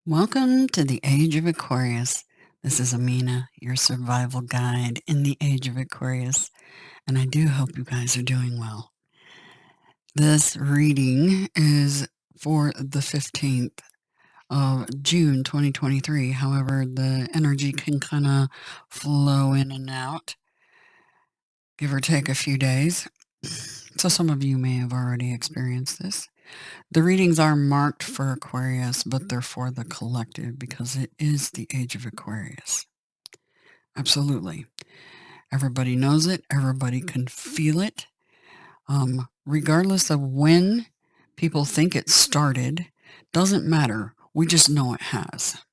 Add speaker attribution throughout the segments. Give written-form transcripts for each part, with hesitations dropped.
Speaker 1: Welcome to the Age of Aquarius. This is Amina, your survival guide in the Age of Aquarius, and I do hope you guys are doing well. This reading is for the 15th of June 2023. However, the energy can kind of flow in and out, give or take a few days. So some of you may have already experienced this. The readings are marked for Aquarius, but they're for the collective because it is the Age of Aquarius. Absolutely. Everybody knows it. Everybody can feel it. Regardless of when people think it started, doesn't matter. We just know it has.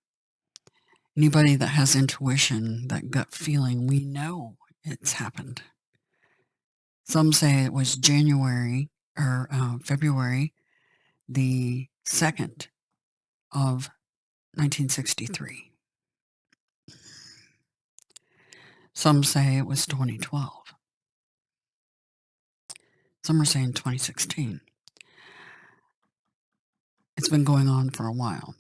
Speaker 1: Anybody that has intuition, that gut feeling, we know it's happened. Some say it was January or February the 2nd of 1963. Some say it was 2012. Some are saying 2016. It's been going on for a while.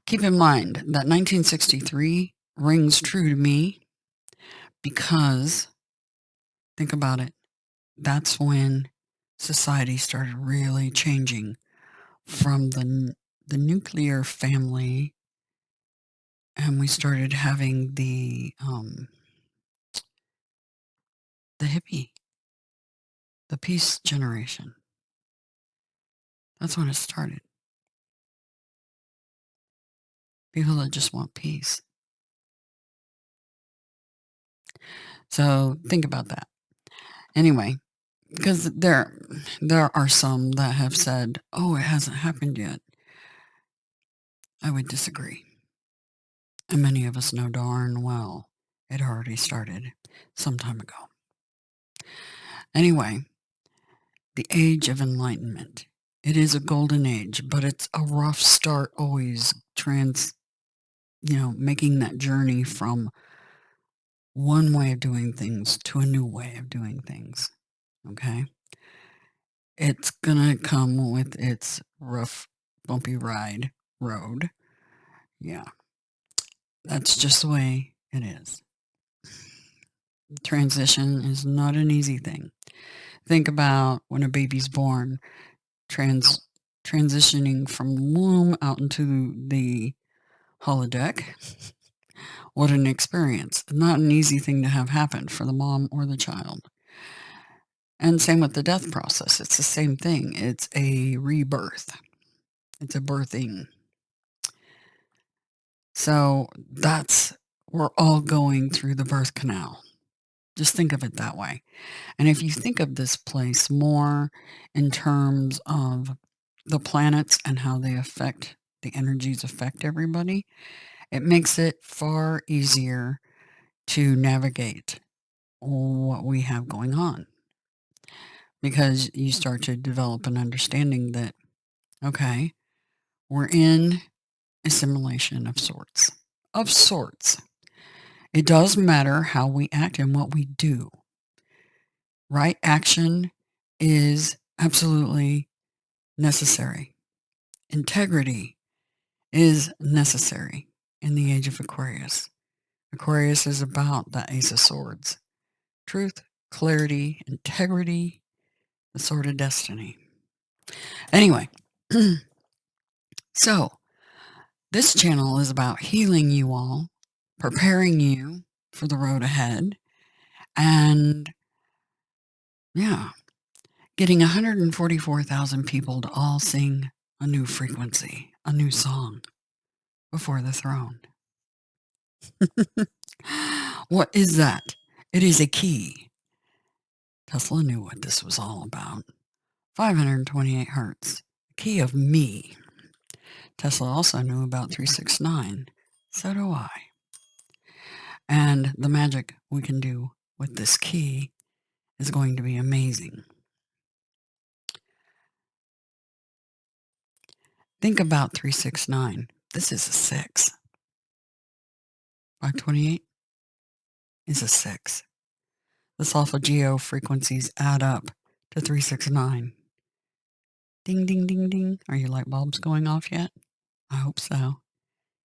Speaker 1: Keep in mind that 1963 rings true to me because, think about it, that's when society started really changing from the nuclear family, and we started having the hippie, the peace generation. That's when it started. People that just want peace. So think about that. Anyway, because there are some that have said, "Oh, it hasn't happened yet." I would disagree. And many of us know darn well it already started some time ago. Anyway, the age of enlightenment. It is a golden age, but it's a rough start always making that journey from one way of doing things to a new way of doing things. Okay? It's gonna come with its rough, bumpy ride road. Yeah. That's just the way it is. Transition is not an easy thing. Think about when a baby's born, transitioning from the womb out into the holodeck. What an experience. Not an easy thing to have happen for the mom or the child. And same with the death process. It's the same thing. It's a rebirth. It's a birthing. So we're all going through the birth canal. Just think of it that way. And if you think of this place more in terms of the planets and how they affect, the energies affect everybody, it makes it far easier to navigate what we have going on. Because you start to develop an understanding that, okay, we're in a simulation of sorts. Of sorts. It does matter how we act and what we do. Right action is absolutely necessary. Integrity is necessary in the age of Aquarius. Aquarius is about the Ace of Swords. Truth, clarity, integrity, the sword of destiny. Anyway, so this channel is about healing you all, preparing you for the road ahead, and getting 144,000 people to all sing a new frequency, a new song before the throne. What is that? It is a key. Tesla knew what this was all about. 528 hertz, the key of me. Tesla also knew about 369. So do I. And the magic we can do with this key is going to be amazing. Think about 369. This is a 6. 528 is a 6. The solfeggio frequencies add up to 369. Ding, ding, ding, ding. Are your light bulbs going off yet? I hope so.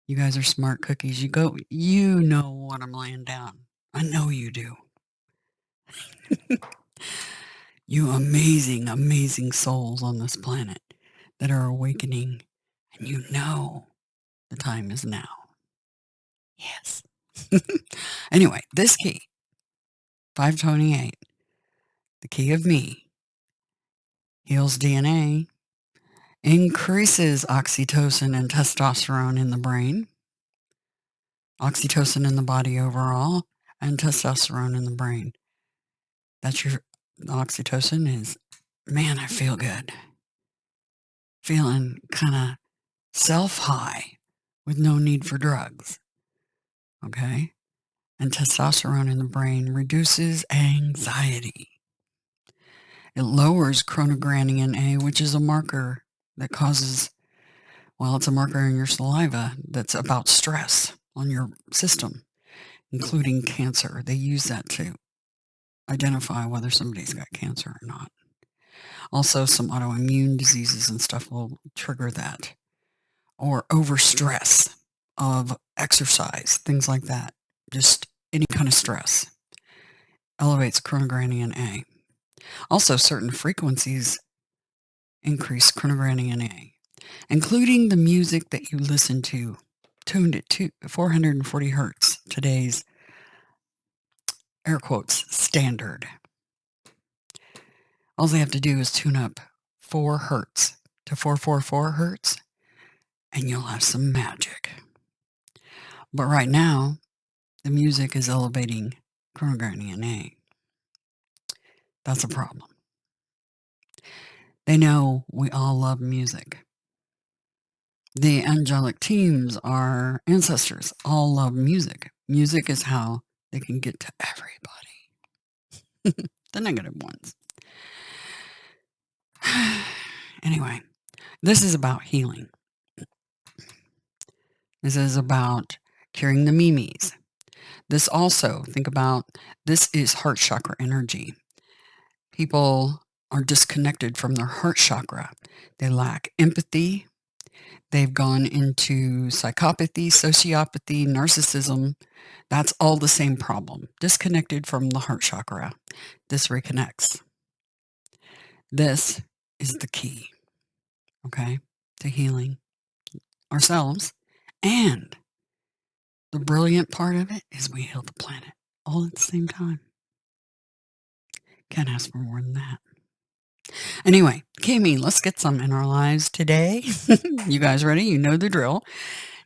Speaker 1: You guys are smart cookies. You know what I'm laying down. I know you do. You amazing, amazing souls on this planet that are awakening, and you know the time is now. Yes. Anyway, this key, 528, the key of me, heals DNA, increases oxytocin and testosterone in the brain, oxytocin in the body overall, and testosterone in the brain. That's your oxytocin is, man, I feel good. Feeling kind of self-high with no need for drugs. Okay? And testosterone in the brain reduces anxiety. It lowers chronogranin A, which is a marker that causes, well, it's a marker in your saliva that's about stress on your system, including cancer. They use that to identify whether somebody's got cancer or not. Also, some autoimmune diseases and stuff will trigger that. Or overstress of exercise, things like that. Just any kind of stress elevates chronogranin A. Also, certain frequencies increase chronogranin A, including the music that you listen to, tuned at 440 hertz, today's air quotes standard. All they have to do is tune up 4 hertz to 444 hertz, and you'll have some magic. But right now, the music is elevating chronogranin A. That's a problem. They know we all love music. The angelic teams, our ancestors, all love music. Music is how they can get to everybody. The negative ones. Anyway, this is about healing. This is about curing the mimes. This also, think about, this is heart chakra energy. People are disconnected from their heart chakra. They lack empathy. They've gone into psychopathy, sociopathy, narcissism. That's all the same problem. Disconnected from the heart chakra. This reconnects. This is the key, okay, to healing ourselves. And the brilliant part of it is we heal the planet all at the same time. Can't ask for more than that. Anyway, Kimmy, let's get some in our lives today. You guys ready? You know the drill.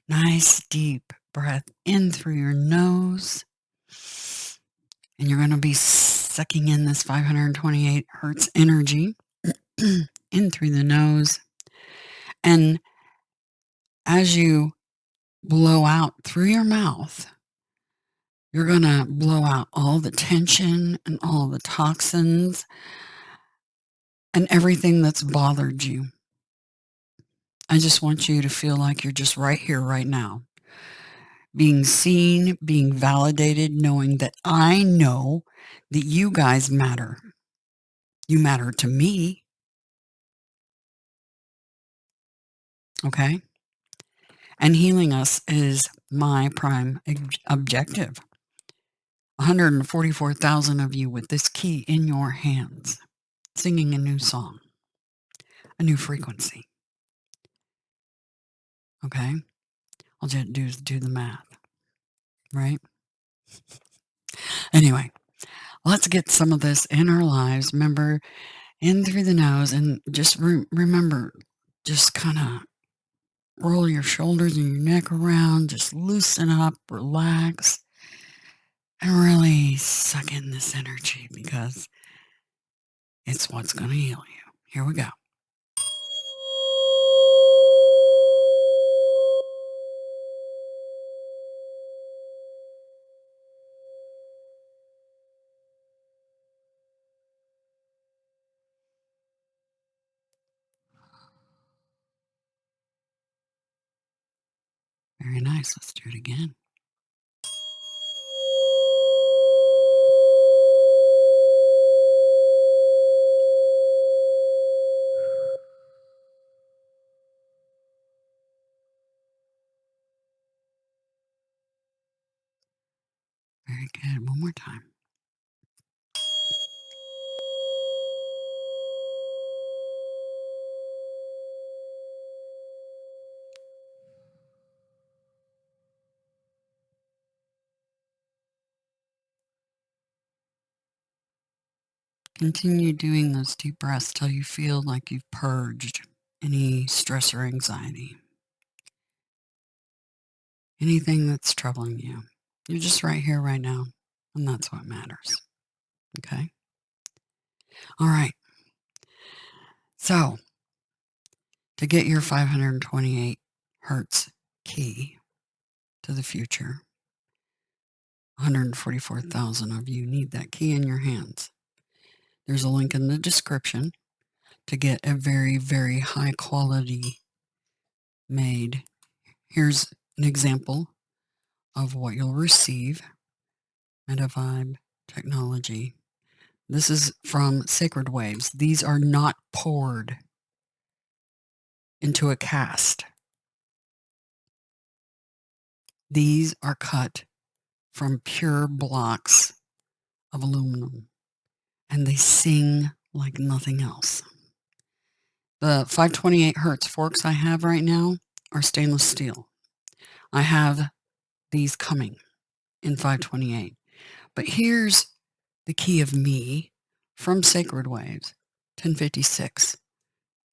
Speaker 1: Nice deep breath in through your nose. And you're going to be sucking in this 528 hertz energy in through the nose. And as you blow out through your mouth, you're going to blow out all the tension and all the toxins and everything that's bothered you. I just want you to feel like you're just right here, right now. Being seen, being validated, knowing that I know that you guys matter. You matter to me. Okay? And healing us is my prime objective. 144,000 of you with this key in your hands, singing a new song, a new frequency. Okay? All you have to do is do the math, right? Anyway, let's get some of this in our lives. Remember, in through the nose, and just remember, just kind of roll your shoulders and your neck around, just loosen up, relax, and really suck in this energy because it's what's going to heal you. Here we go. Very nice. Let's do it again. Very good. One more time. Continue doing those deep breaths till you feel like you've purged any stress or anxiety, anything that's troubling you. You're just right here, right now, and that's what matters. Okay? All right. So, to get your 528 hertz key to the future, 144,000 of you need that key in your hands. There's a link in the description to get a very, very high quality made. Here's an example of what you'll receive. MetaVibe technology. This is from Sacred Waves. These are not poured into a cast. These are cut from pure blocks of aluminum, and they sing like nothing else. The 528 hertz forks I have right now are stainless steel. I have these coming in 528. But here's the key of me from Sacred Waves, 1056.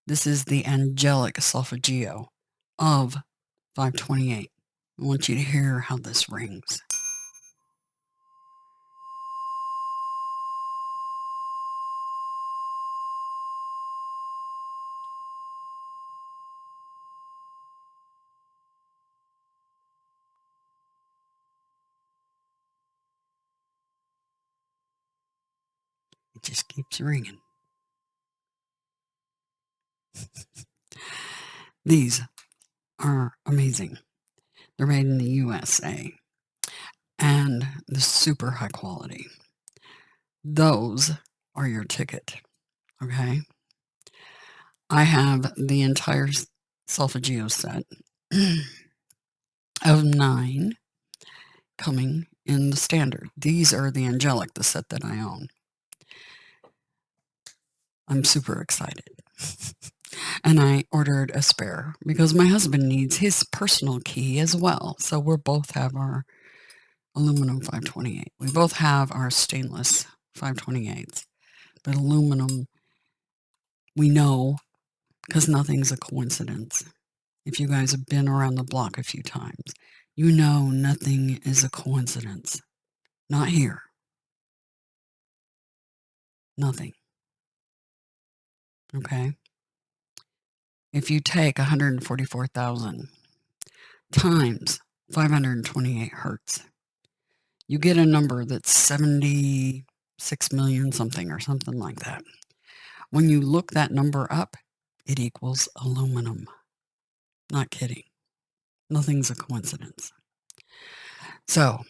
Speaker 1: This is the angelic solfeggio of 528. I want you to hear how this rings. It just keeps ringing. These are amazing. They're made in the USA and they're super high quality. Those are your ticket, okay? I have the entire solfeggio set of 9 coming in the standard. These are the angelic, the set that I own. I'm super excited. And I ordered a spare because my husband needs his personal key as well. So we both have our aluminum 528. We both have our stainless 528s. But aluminum, we know, because nothing's a coincidence. If you guys have been around the block a few times, you know nothing is a coincidence. Not here. Nothing. Okay? If you take 144,000 times 528 hertz, you get a number that's 76 million something or something like that. When you look that number up, it equals aluminum. Not kidding. Nothing's a coincidence. So,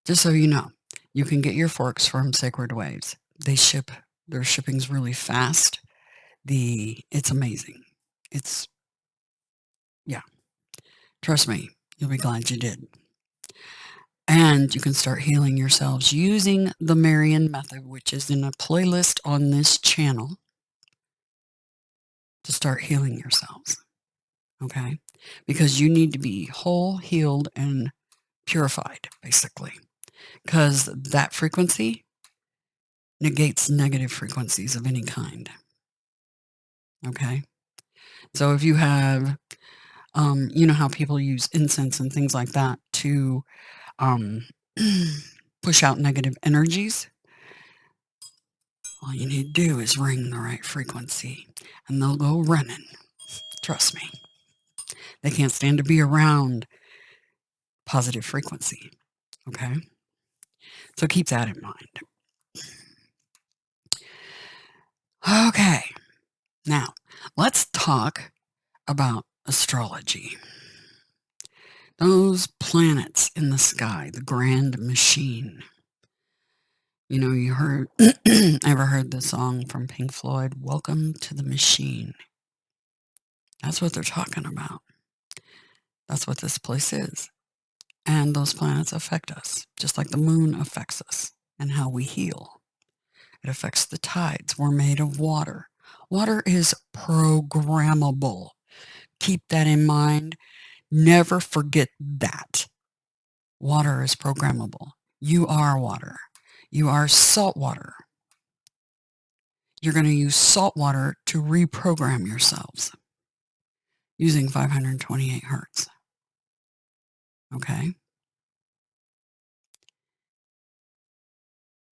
Speaker 1: just so you know, you can get your forks from Sacred Waves. They ship, their shipping's really fast. It's amazing. Yeah, trust me, you'll be glad you did. And you can start healing yourselves using the Marian method, which is in a playlist on this channel, to start healing yourselves. Okay? Because you need to be whole, healed, and purified, basically. Because that frequency negates negative frequencies of any kind. Okay? So if you have, you know how people use incense and things like that to push out negative energies? All you need to do is ring the right frequency and they'll go running. Trust me. They can't stand to be around positive frequency. Okay? So keep that in mind. Okay. Now, let's talk about astrology. Those planets in the sky, the grand machine. You know, you heard, ever heard the song from Pink Floyd, Welcome to the Machine? That's what they're talking about. That's what this place is. And those planets affect us, just like the moon affects us and how we heal. It affects the tides. We're made of water. Water is programmable. Keep that in mind. Never forget that. Water is programmable. You are water. You are salt water. You're going to use salt water to reprogram yourselves using 528 hertz. Okay?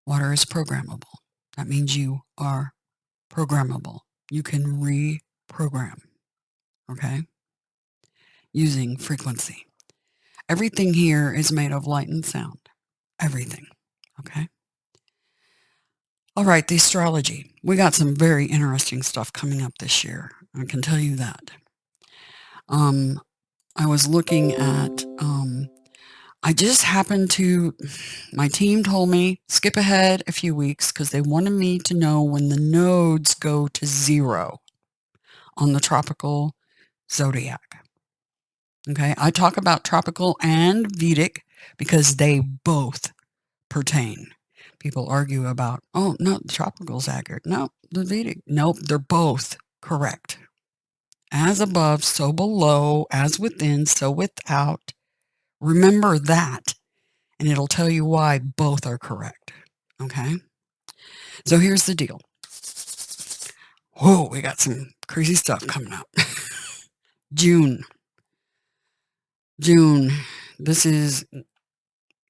Speaker 1: Water is programmable. That means you are programmable. You can reprogram. Okay? Using frequency. Everything here is made of light and sound. Everything. Okay? All right, the astrology. We got some very interesting stuff coming up this year. I can tell you that. I was looking at, I just happened to, my team told me, skip ahead a few weeks because they wanted me to know when the nodes go to 0 on the tropical zodiac. Okay, I talk about tropical and Vedic because they both pertain. People argue about, oh, no, the tropical is accurate. No, the Vedic. Nope, they're both correct. As above, so below, as within, so without. Remember that, and it'll tell you why both are correct. Okay? So here's the deal. Whoa, we got some crazy stuff coming up. June. This is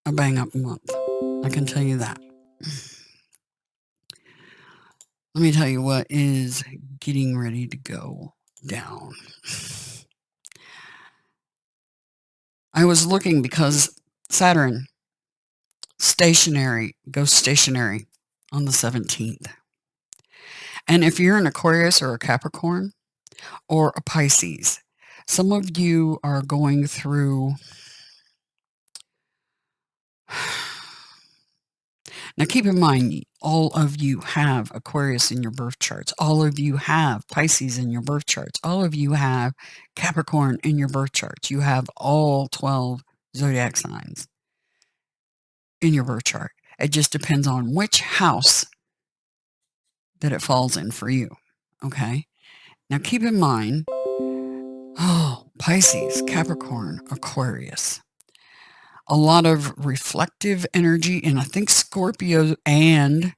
Speaker 1: a bang-up month. I can tell you that. Let me tell you what is getting ready to go down. I was looking because Saturn goes stationary on the 17th. And if you're an Aquarius or a Capricorn or a Pisces, some of you are going through. Now, keep in mind, all of you have Aquarius in your birth charts. All of you have Pisces in your birth charts. All of you have Capricorn in your birth charts. You have all 12 zodiac signs in your birth chart. It just depends on which house that it falls in for you. Okay? Now, keep in mind, Pisces, Capricorn, Aquarius. A lot of reflective energy, and I think Scorpio and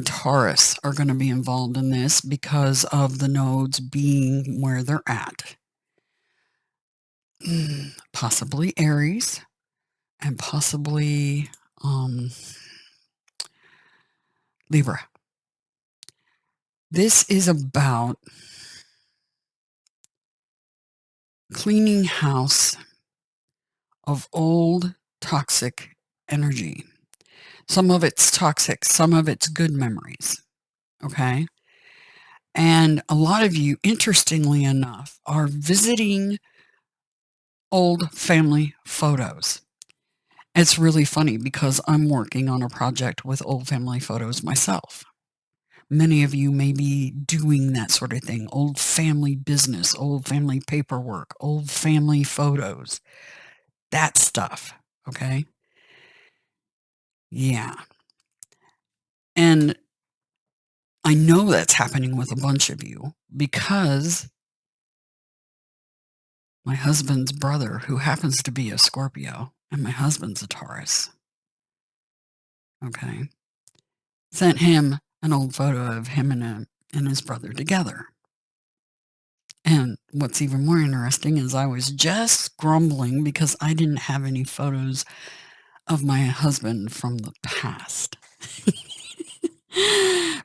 Speaker 1: Taurus are going to be involved in this because of the nodes being where they're at. Possibly Aries and possibly Libra. This is about cleaning house of old toxic energy. Some of it's toxic, some of it's good memories. Okay? And a lot of you, interestingly enough, are visiting old family photos. It's really funny because I'm working on a project with old family photos myself. Many of you may be doing that sort of thing. Old family business, old family paperwork, old family photos. That stuff. Okay? Yeah. And I know that's happening with a bunch of you because my husband's brother, who happens to be a Scorpio, and my husband's a Taurus, okay, sent him an old photo of him and his brother together. And what's even more interesting is I was just grumbling because I didn't have any photos of my husband from the past.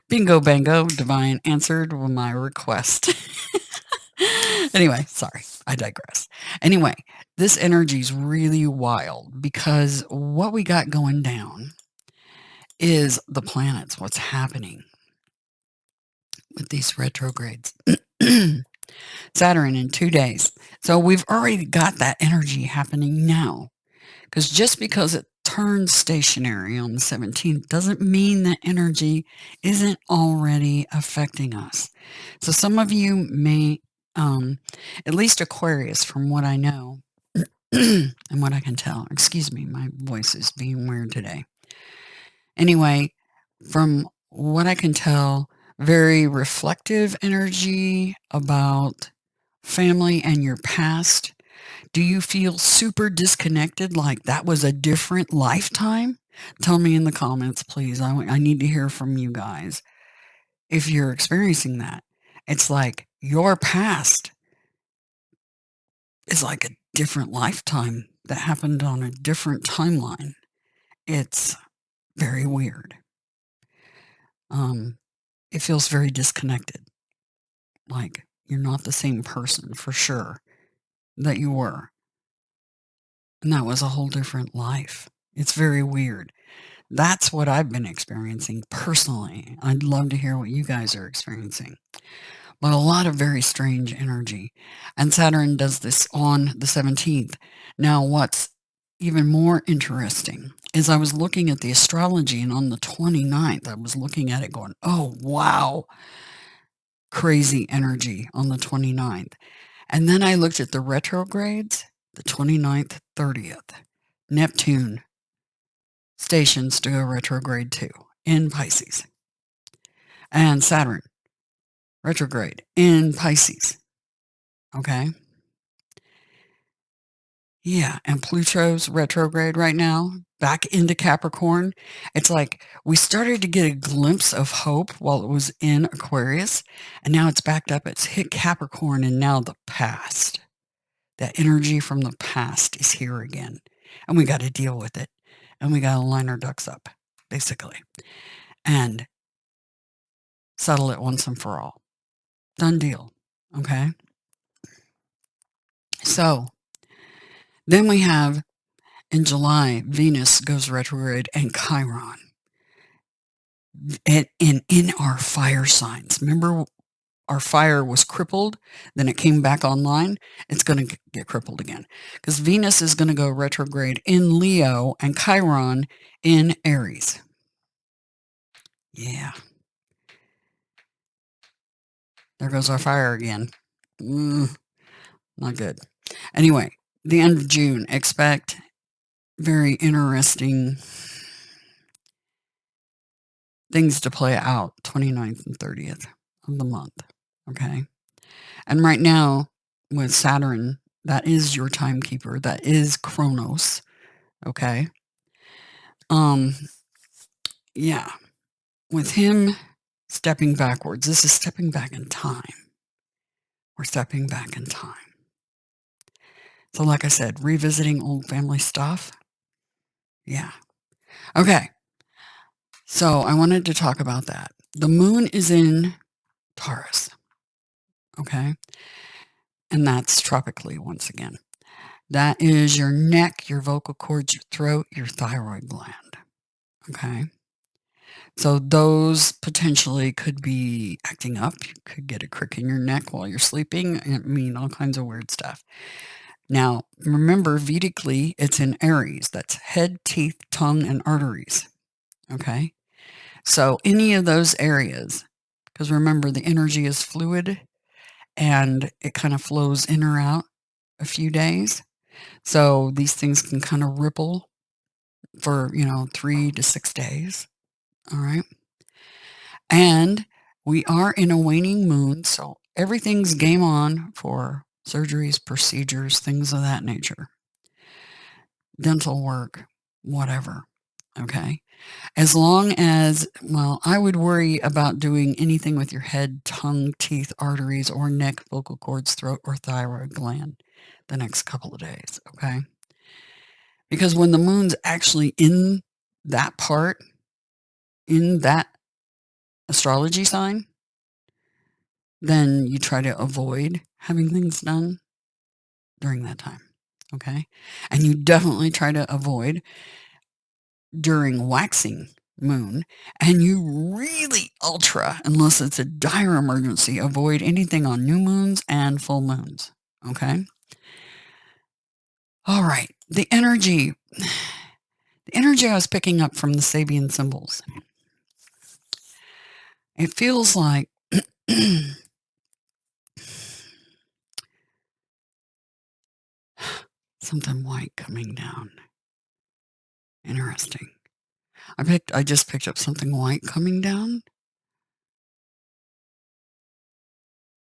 Speaker 1: Bingo bango, divine answered my request. Anyway, sorry, I digress. Anyway, this energy is really wild because what we got going down is the planets, what's happening with these retrogrades. Saturn in 2 days. So we've already got that energy happening now. Because just because it turns stationary on the 17th doesn't mean that energy isn't already affecting us. So some of you may, at least Aquarius, from what I know, and what I can tell. Excuse me, my voice is being weird today. Anyway, from what I can tell, very reflective energy about family and your past. Do you feel super disconnected, like that was a different lifetime? Tell me in the comments, please. I need to hear from you guys if you're experiencing that. It's like your past is like a different lifetime that happened on a different timeline. It's very weird. It feels very disconnected. Like you're not the same person for sure that you were. And that was a whole different life. It's very weird. That's what I've been experiencing personally. I'd love to hear what you guys are experiencing. But a lot of very strange energy. And Saturn does this on the 17th. Now, what's even more interesting is I was looking at the astrology, and on the 29th, I was looking at it going, oh, wow, crazy energy on the 29th. And then I looked at the retrogrades, the 29th, 30th. Neptune stations to go retrograde too in Pisces. And Saturn retrograde in Pisces. Okay. Yeah. And Pluto's retrograde right now, back into Capricorn. It's like we started to get a glimpse of hope while it was in Aquarius. And now it's backed up. It's hit Capricorn. And now the past, that energy from the past is here again. And we got to deal with it. And we got to line our ducks up, basically. And settle it once and for all. Done deal. Okay. So then we have in July, Venus goes retrograde and Chiron. And in our fire signs. Remember, our fire was crippled, then it came back online. It's going to get crippled again because Venus is going to go retrograde in Leo and Chiron in Aries. Yeah. There goes our fire again. Not good. Anyway, the end of June, expect very interesting things to play out 29th and 30th of the month. Okay. And right now with Saturn, that is your timekeeper. That is Chronos. Okay. Yeah. With him stepping backwards, this is stepping back in time. We're stepping back in time. So like I said, revisiting old family stuff. Yeah. Okay. So I wanted to talk about that. The moon is in Taurus. Okay. And that's tropically once again. That is your neck, your vocal cords, your throat, your thyroid gland. Okay. So those potentially could be acting up. You could get a crick in your neck while you're sleeping. I mean, all kinds of weird stuff. Now, remember, Vedically, it's in Aries. That's head, teeth, tongue, and arteries. Okay. So any of those areas, because remember, the energy is fluid and it kind of flows in or out a few days. So these things can kind of ripple for, 3 to 6 days. All right. And we are in a waning moon. So everything's game on for surgeries, procedures, things of that nature, dental work, whatever. Okay. As long as, well, I would worry about doing anything with your head, tongue, teeth, arteries, or neck, vocal cords, throat, or thyroid gland the next couple of days. Okay. Because when the moon's actually in that part, in that astrology sign, then you try to avoid having things done during that time. Okay. And you definitely try to avoid during waxing moon. And you really ultra, unless it's a dire emergency, avoid anything on new moons and full moons. Okay. All right. The energy I was picking up from the Sabian symbols. It feels like Something white coming down. Interesting. I just picked up something white coming down.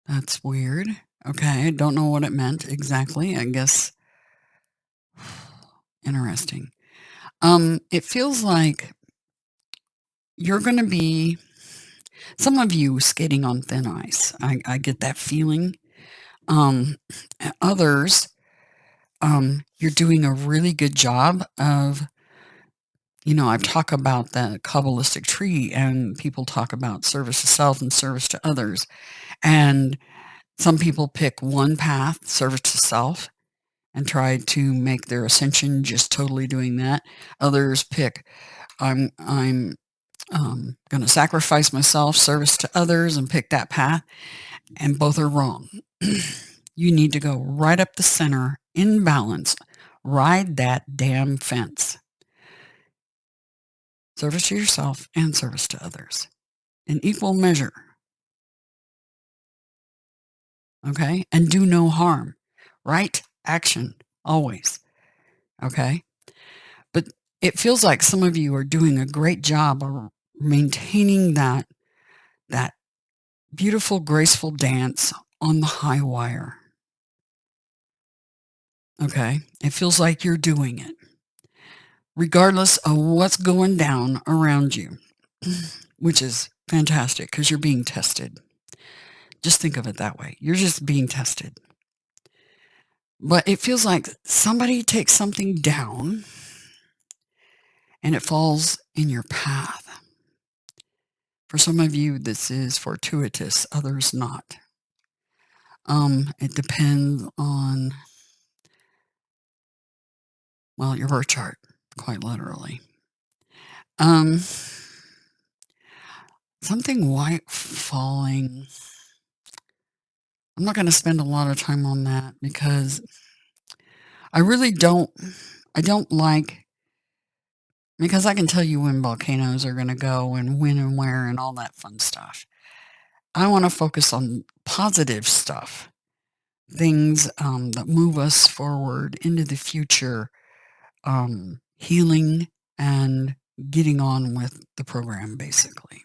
Speaker 1: That's weird. Okay, I don't know what it meant exactly. I guess interesting. It feels like you're gonna be some of you skating on thin ice. I get that feeling. Um, others, you're doing a really good job of, I've talked about the Kabbalistic tree, and people talk about service to self and service to others. And some people pick one path, service to self, and try to make their ascension just totally doing that. Others pick, I'm going to sacrifice myself, service to others, and pick that path. And both are wrong. You need to go right up the center in balance. Ride that damn fence. Service to yourself and service to others in equal measure. Okay? And do no harm. Right action, always. Okay? But it feels like some of you are doing a great job of maintaining that beautiful, graceful dance on the high wire. Okay? It feels like you're doing it, regardless of what's going down around you, which is fantastic because you're being tested. Just think of it that way. You're just being tested. But it feels like somebody takes something down and it falls in your path. For some of you, this is fortuitous, others not. It depends on, well, your birth chart, quite literally. Something white falling. I'm not going to spend a lot of time on that because I don't like, because I can tell you when volcanoes are going to go and when and where and all that fun stuff. I want to focus on positive stuff, things that move us forward into the future, healing and getting on with the program, basically.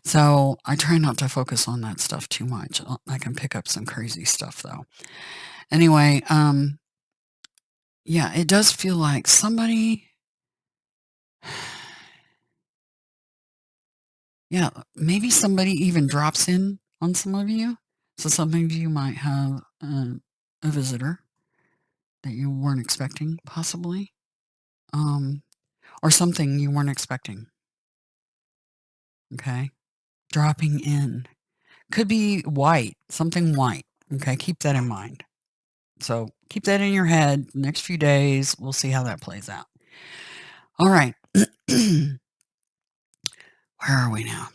Speaker 1: So I try not to focus on that stuff too much. I can pick up some crazy stuff, though. Anyway, yeah, it does feel like somebody, yeah, maybe somebody even drops in on some of you. So some of you might have a visitor that you weren't expecting, possibly, or something you weren't expecting. Okay, dropping in could be white, something white. Okay, keep that in mind. So keep that in your head. Next few days, we'll see how that plays out. All right. Where are we now?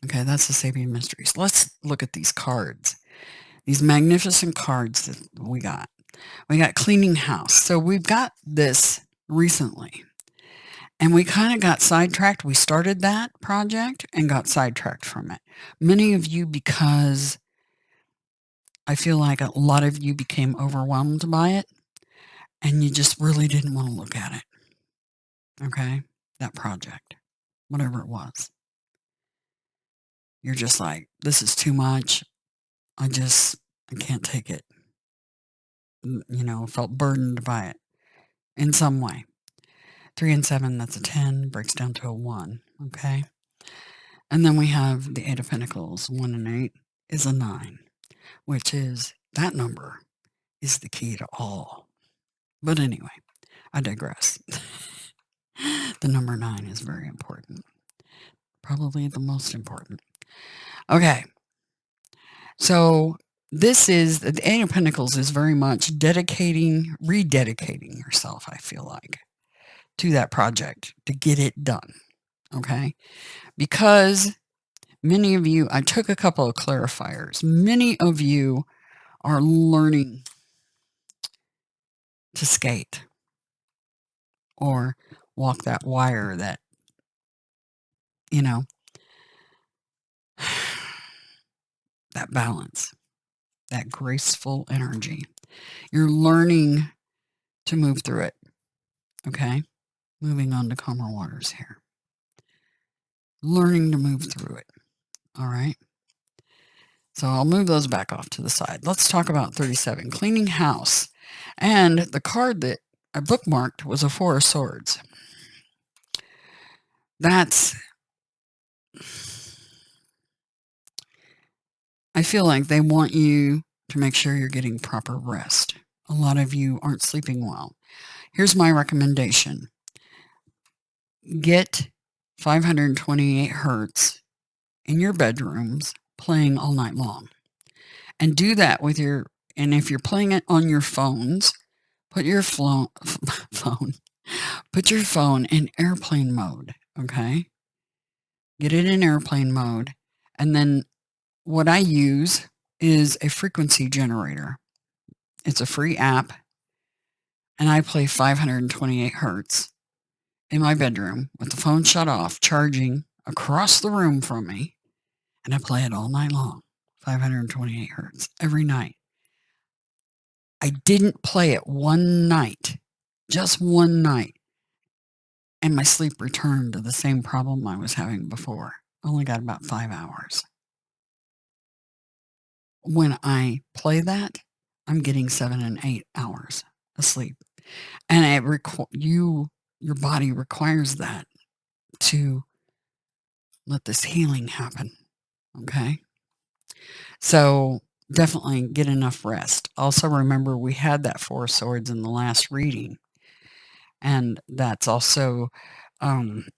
Speaker 1: Okay, that's the Sabian Mysteries. Let's look at these cards. These magnificent cards that we got. We got Cleaning House. So we've got this recently. And we kind of got sidetracked. We started that project and got sidetracked from it. Many of you, because I feel like a lot of you became overwhelmed by it and you just really didn't want to look at it. Okay? That project, whatever it was. You're just like, this is too much. I can't take it. Felt burdened by it in some way. 3 and 7, that's a 10, breaks down to a 1. Okay? And then we have the 8 of Pentacles. 1 and 8 is a 9, which is, that number is the key to all. But anyway, I digress. The number 9 is very important. Probably the most important. Okay. So this is, the 8 of Pentacles is very much rededicating yourself, I feel like, to that project to get it done. Okay. Because many of you, I took a couple of clarifiers. Many of you are learning to skate or walk that wire that, that balance, that graceful energy. You're learning to move through it. Okay? Moving on to calmer waters here. Learning to move through it. All right? So I'll move those back off to the side. Let's talk about 37, cleaning house. And the card that I bookmarked was a Four of Swords. That's, I feel like they want you to make sure you're getting proper rest. A lot of you aren't sleeping well. Here's my recommendation. Get 528 hertz in your bedrooms playing all night long. And do that with your, and if you're playing it on your phones, put your phone in airplane mode, okay? Get it in airplane mode. And then what I use is a frequency generator. It's a free app, and I play 528 hertz in my bedroom with the phone shut off, charging across the room from me, and I play it all night long, 528 hertz every night. I didn't play it one night, just one night, and my sleep returned to the same problem I was having before. Only got about 5 hours. When I play that, I'm getting 7 and 8 hours of sleep. And your body requires that to let this healing happen. Okay? So definitely get enough rest. Also remember we had that Four of Swords in the last reading. And that's also kind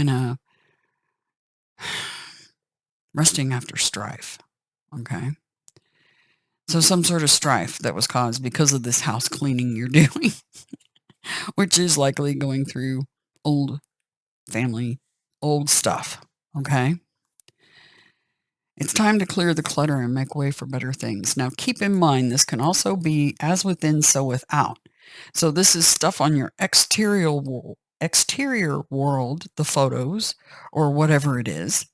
Speaker 1: of resting after strife. Okay? So some sort of strife that was caused because of this house cleaning you're doing, which is likely going through old family, old stuff. Okay? It's time to clear the clutter and make way for better things. Now, keep in mind, this can also be as within, so without. So this is stuff on your exterior world, the photos or whatever it is,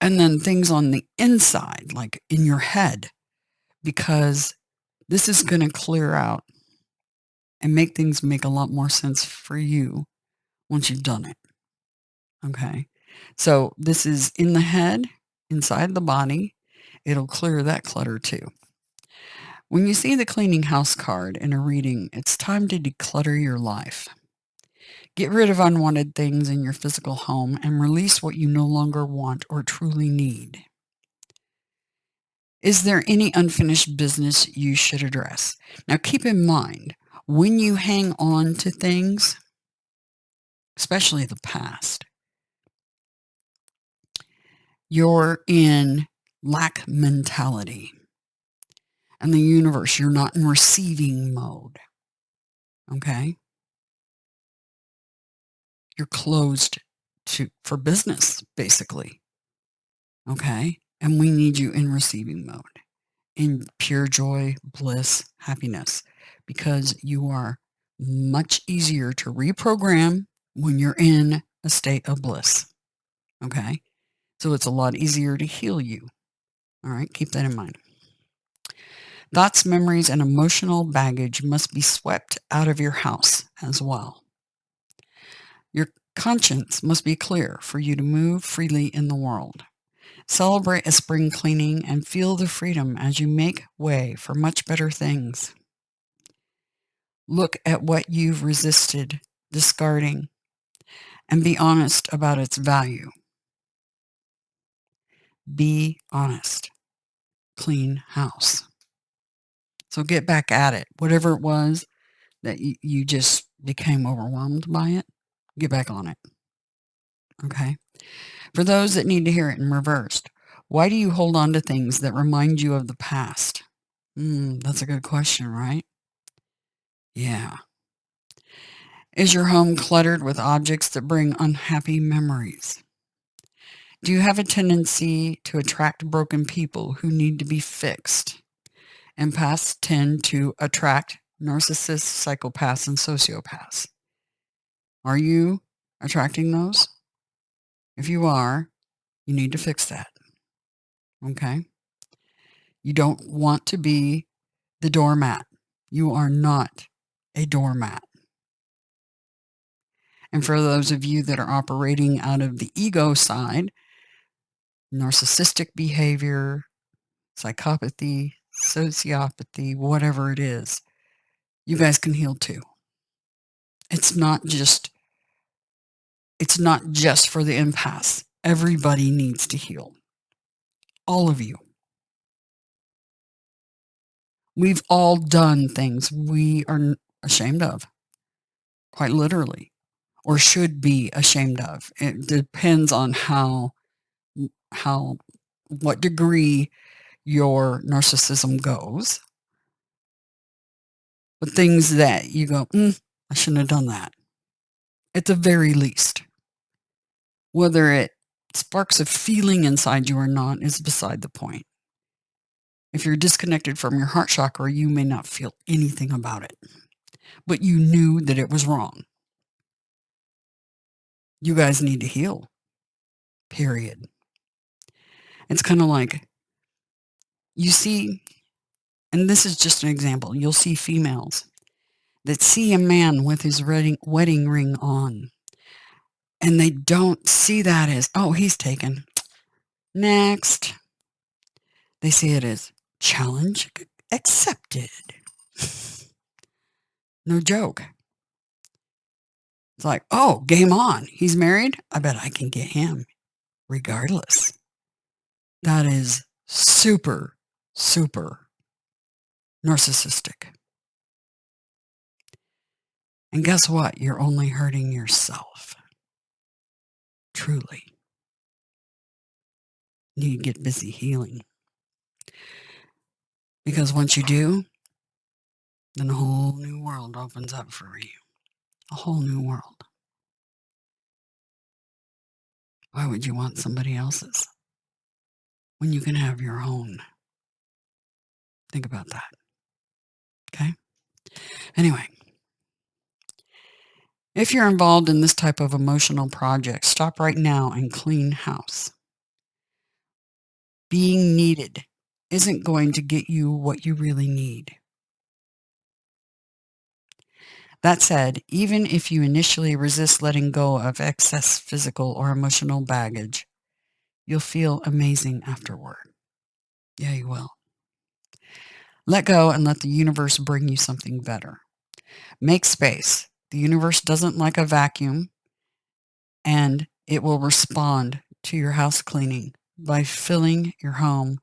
Speaker 1: and then things on the inside, like in your head, because this is going to clear out and make things make a lot more sense for you once you've done it. Okay? So this is in the head, inside the body. It'll clear that clutter too. When you see the cleaning house card in a reading, it's time to declutter your life. Get rid of unwanted things in your physical home and release what you no longer want or truly need. Is there any unfinished business you should address? Now keep in mind, when you hang on to things, especially the past, you're in lack mentality. And the universe, you're not in receiving mode. Okay? You're closed for business, basically. Okay? And we need you in receiving mode, in pure joy, bliss, happiness, because you are much easier to reprogram when you're in a state of bliss. Okay? So it's a lot easier to heal you. All right? Keep that in mind. Thoughts, memories, and emotional baggage must be swept out of your house as well. Your conscience must be clear for you to move freely in the world. Celebrate a spring cleaning and feel the freedom as you make way for much better things. Look at what you've resisted discarding and be honest about its value. Be honest. Clean house. So get back at it. Whatever it was that you just became overwhelmed by it, get back on it. Okay? For those that need to hear it in reversed, why do you hold on to things that remind you of the past? That's a good question, right? Yeah. Is your home cluttered with objects that bring unhappy memories? Do you have a tendency to attract broken people who need to be fixed? Empaths tend to attract narcissists, psychopaths, and sociopaths. Are you attracting those? If you are, you need to fix that. Okay? You don't want to be the doormat. You are not a doormat. And for those of you that are operating out of the ego side, narcissistic behavior, psychopathy, sociopathy, whatever it is, you guys can heal too. It's not just for the empaths. Everybody needs to heal. All of you. We've all done things we are ashamed of, quite literally, or should be ashamed of. It depends on what degree your narcissism goes. But things that you go, I shouldn't have done that. At the very least. Whether it sparks a feeling inside you or not is beside the point. If you're disconnected from your heart chakra, you may not feel anything about it. But you knew that it was wrong. You guys need to heal. Period. It's kind of like, you see, and this is just an example, you'll see females that see a man with his wedding ring on, and they don't see that as, oh, he's taken. Next. They see it as challenge accepted. No joke. It's like, oh, game on. He's married. I bet I can get him regardless. That is super, super narcissistic. And guess what? You're only hurting yourself. Truly. You need to get busy healing. Because once you do, then a whole new world opens up for you. A whole new world. Why would you want somebody else's when you can have your own? Think about that. Okay? Anyway, if you're involved in this type of emotional project, stop right now and clean house. Being needed isn't going to get you what you really need. That said, even if you initially resist letting go of excess physical or emotional baggage, you'll feel amazing afterward. Yeah, you will. Let go and let the universe bring you something better. Make space. The universe doesn't like a vacuum, and it will respond to your house cleaning by filling your home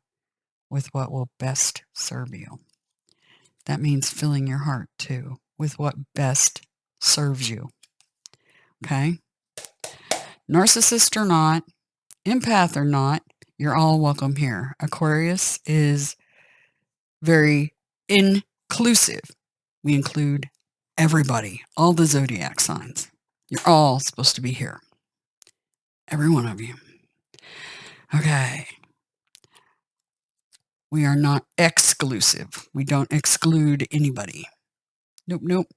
Speaker 1: with what will best serve you. That means filling your heart too with what best serves you. Okay? Narcissist or not, empath or not, you're all welcome here. Aquarius is very inclusive. We include everybody, all the zodiac signs. You're all supposed to be here. Every one of you. Okay. We are not exclusive. We don't exclude anybody. Nope, nope.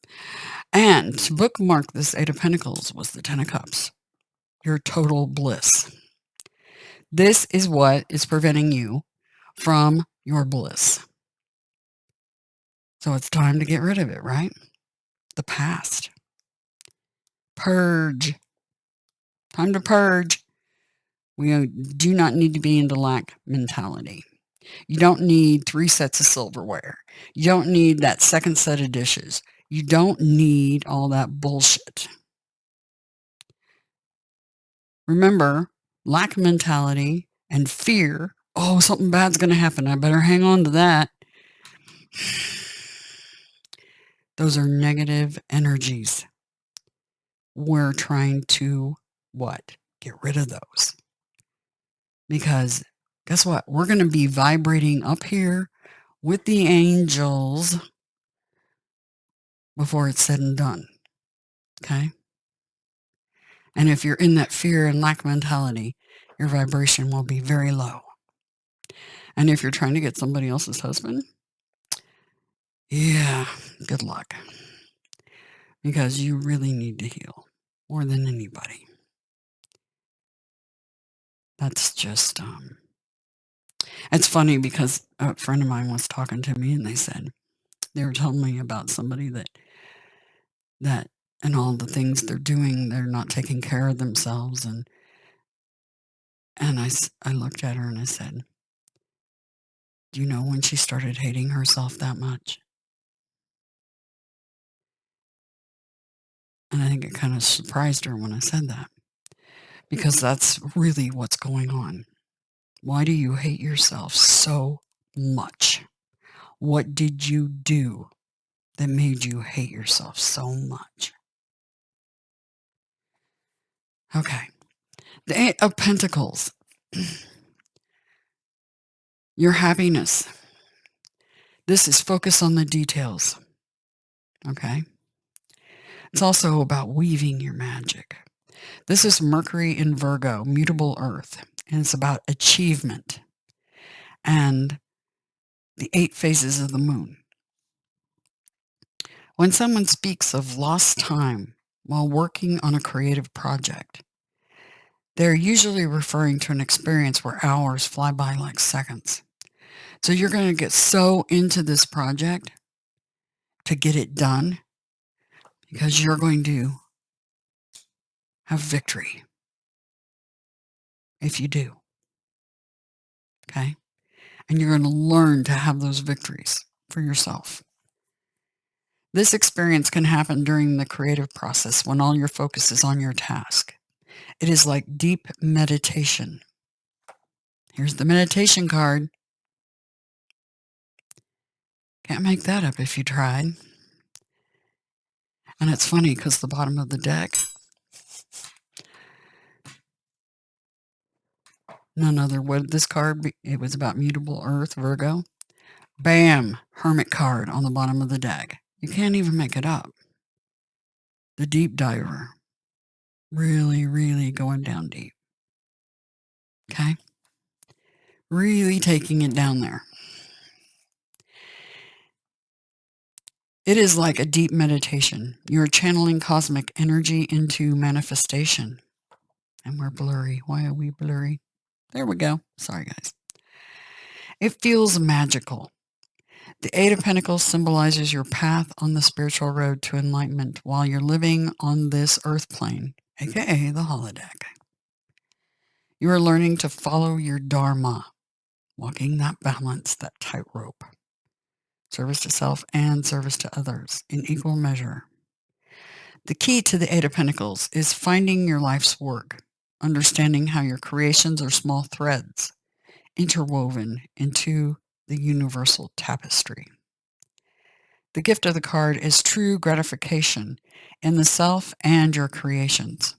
Speaker 1: And to bookmark this Eight of Pentacles was the Ten of Cups. Your total bliss. This is what is preventing you from your bliss. So it's time to get rid of it, right? The past. Purge. Time to purge. We do not need to be in the lack mentality. You don't need 3 sets of silverware. You don't need that second set of dishes. You don't need all that bullshit. Remember, lack mentality and fear. Oh, something bad's going to happen. I better hang on to that. Those are negative energies. We're trying to, what? Get rid of those. Because guess what? We're going to be vibrating up here with the angels before it's said and done. Okay? And if you're in that fear and lack mentality, your vibration will be very low. And if you're trying to get somebody else's husband, yeah, good luck. Because you really need to heal more than anybody. That's just, it's funny because a friend of mine was talking to me and they said, They were telling me about somebody that and all the things they're doing, they're not taking care of themselves, and I looked at her and I said, "Do you know when she started hating herself that much?" And I think it kinda surprised her when I said that, because that's really what's going on. Why do you hate yourself so much? What did you do that made you hate yourself so much? Okay. The Eight of Pentacles. Your happiness. This is focus on the details. Okay. It's also about weaving your magic. This is Mercury in Virgo, mutable earth, and it's about achievement and the 8 phases of the moon. When someone speaks of lost time while working on a creative project, they're usually referring to an experience where hours fly by like seconds. So you're going to get so into this project to get it done because you're going to have victory if you do. Okay? And you're going to learn to have those victories for yourself. This experience can happen during the creative process when all your focus is on your task. It is like deep meditation. Here's the meditation card. Can't make that up if you tried. And it's funny because the bottom of the deck, none other would this card be. It was about mutable earth, Virgo. Bam! Hermit card on the bottom of the deck. You can't even make it up. The deep diver. Really, really going down deep. Okay? Really taking it down there. It is like a deep meditation. You're channeling cosmic energy into manifestation. And we're blurry. Why are we blurry? There we go. Sorry, guys. It feels magical. The Eight of Pentacles symbolizes your path on the spiritual road to enlightenment while you're living on this earth plane, aka the holodeck. You are learning to follow your dharma, walking that balance, that tightrope. Service to self and service to others in equal measure. The key to the Eight of Pentacles is finding your life's work, understanding how your creations are small threads interwoven into the universal tapestry. The gift of the card is true gratification in the self and your creations.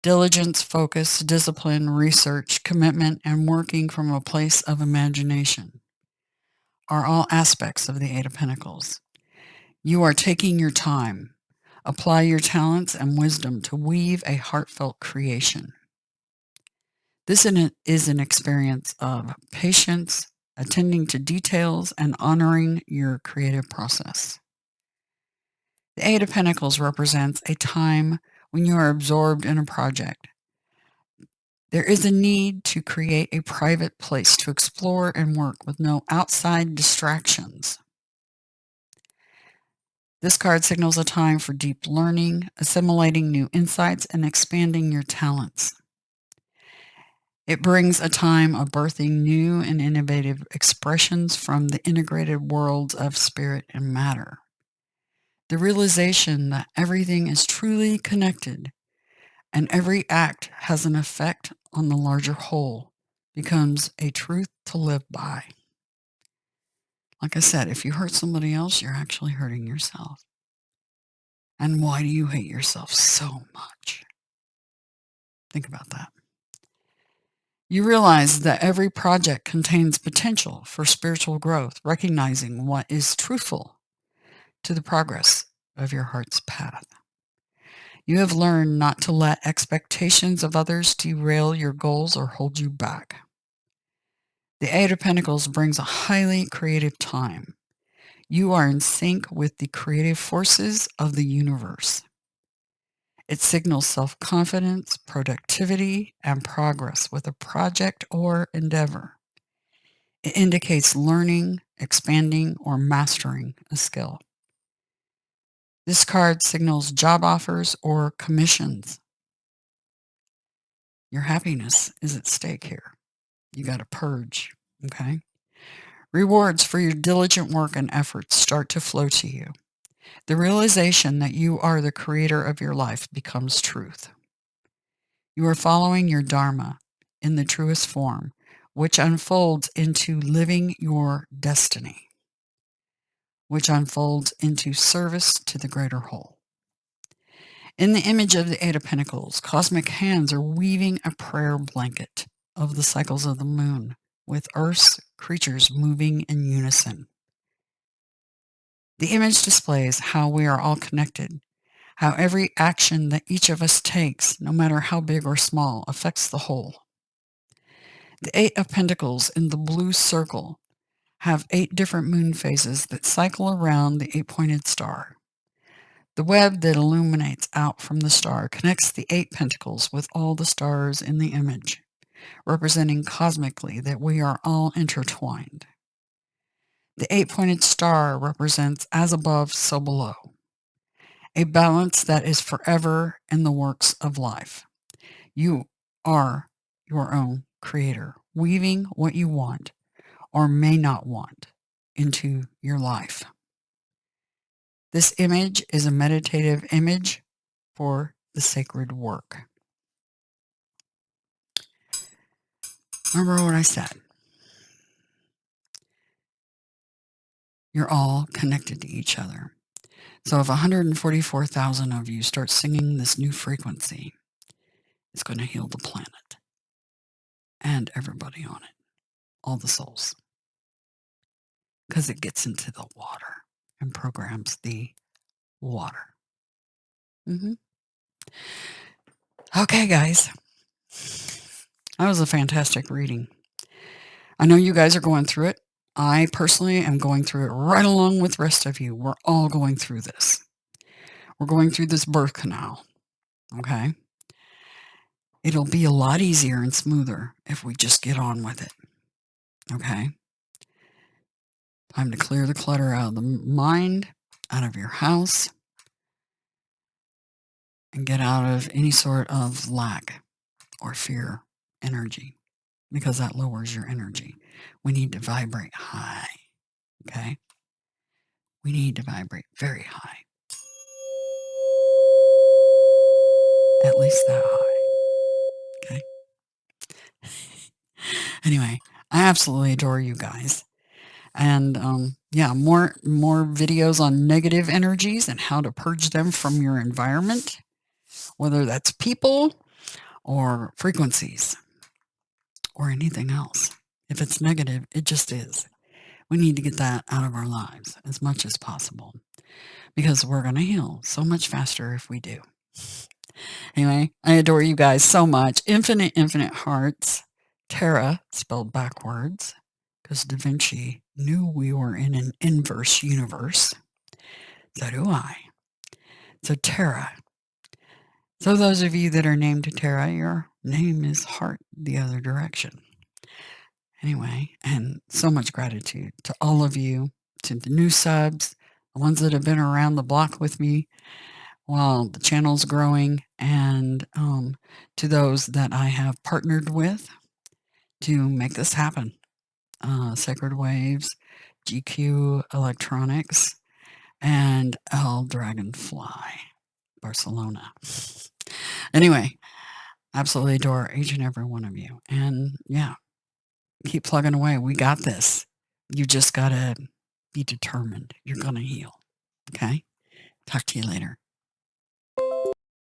Speaker 1: Diligence, focus, discipline, research, commitment, and working from a place of imagination are all aspects of the Eight of Pentacles. You are taking your time. Apply your talents and wisdom to weave a heartfelt creation. This is an experience of patience, attending to details, and honoring your creative process. The Eight of Pentacles represents a time when you are absorbed in a project. There is a need to create a private place to explore and work with no outside distractions. This card signals a time for deep learning, assimilating new insights, and expanding your talents. It brings a time of birthing new and innovative expressions from the integrated worlds of spirit and matter. The realization that everything is truly connected and every act has an effect on the larger whole becomes a truth to live by. Like I said, if you hurt somebody else, you're actually hurting yourself. And why do you hate yourself so much? Think about that. You realize that every project contains potential for spiritual growth, recognizing what is truthful to the progress of your heart's path. You have learned not to let expectations of others derail your goals or hold you back. The Eight of Pentacles brings a highly creative time. You are in sync with the creative forces of the universe. It signals self-confidence, productivity, and progress with a project or endeavor. It indicates learning, expanding, or mastering a skill. This card signals job offers or commissions. Your happiness is at stake here. You got to purge, okay? Rewards for your diligent work and efforts start to flow to you. The realization that you are the creator of your life becomes truth. You are following your dharma in the truest form, which unfolds into living your destiny, which unfolds into service to the greater whole. In the image of the Eight of Pentacles, cosmic hands are weaving a prayer blanket of the cycles of the moon, with Earth's creatures moving in unison. The image displays how we are all connected, how every action that each of us takes, no matter how big or small, affects the whole. The Eight of Pentacles in the blue circle have 8 different moon phases that cycle around the 8-pointed star. The web that illuminates out from the star connects the 8 pentacles with all the stars in the image, representing cosmically that we are all intertwined. The 8-pointed star represents as above, so below, a balance that is forever in the works of life. You are your own creator, weaving what you want or may not want into your life. This image is a meditative image for the sacred work. Remember what I said. You're all connected to each other. So if 144,000 of you start singing this new frequency, it's going to heal the planet and everybody on it, all the souls, because it gets into the water and programs the water. Okay, guys. That was a fantastic reading. I know you guys are going through it. I personally am going through it right along with the rest of you. We're all going through this. We're going through this birth canal, okay? It'll be a lot easier and smoother if we just get on with it, okay? Time to clear the clutter out of the mind, out of your house, and get out of any sort of lack or fear energy, because that lowers your energy. We need to vibrate high, okay? We need to vibrate very high. At least that high, okay? Anyway, I absolutely adore you guys. And yeah, more videos on negative energies and how to purge them from your environment, whether that's people or frequencies or anything else. If it's negative, it just is. We need to get that out of our lives as much as possible, because we're going to heal so much faster if we do. Anyway, I adore you guys so much. Infinite, infinite hearts. Terra, spelled backwards, because Da Vinci knew we were in an inverse universe. So do I. So Terra. So those of you that are named Terra, your name is heart the other direction. Anyway, and so much gratitude to all of you, to the new subs, the ones that have been around the block with me while the channel's growing, and to those that I have partnered with to make this happen. Sacred Waves, GQ Electronics, and Eldragonfly Barcelona. Anyway, absolutely adore each and every one of you. And yeah, keep plugging away. We got this. You just got to be determined. You're going to heal. Okay? Talk to you later.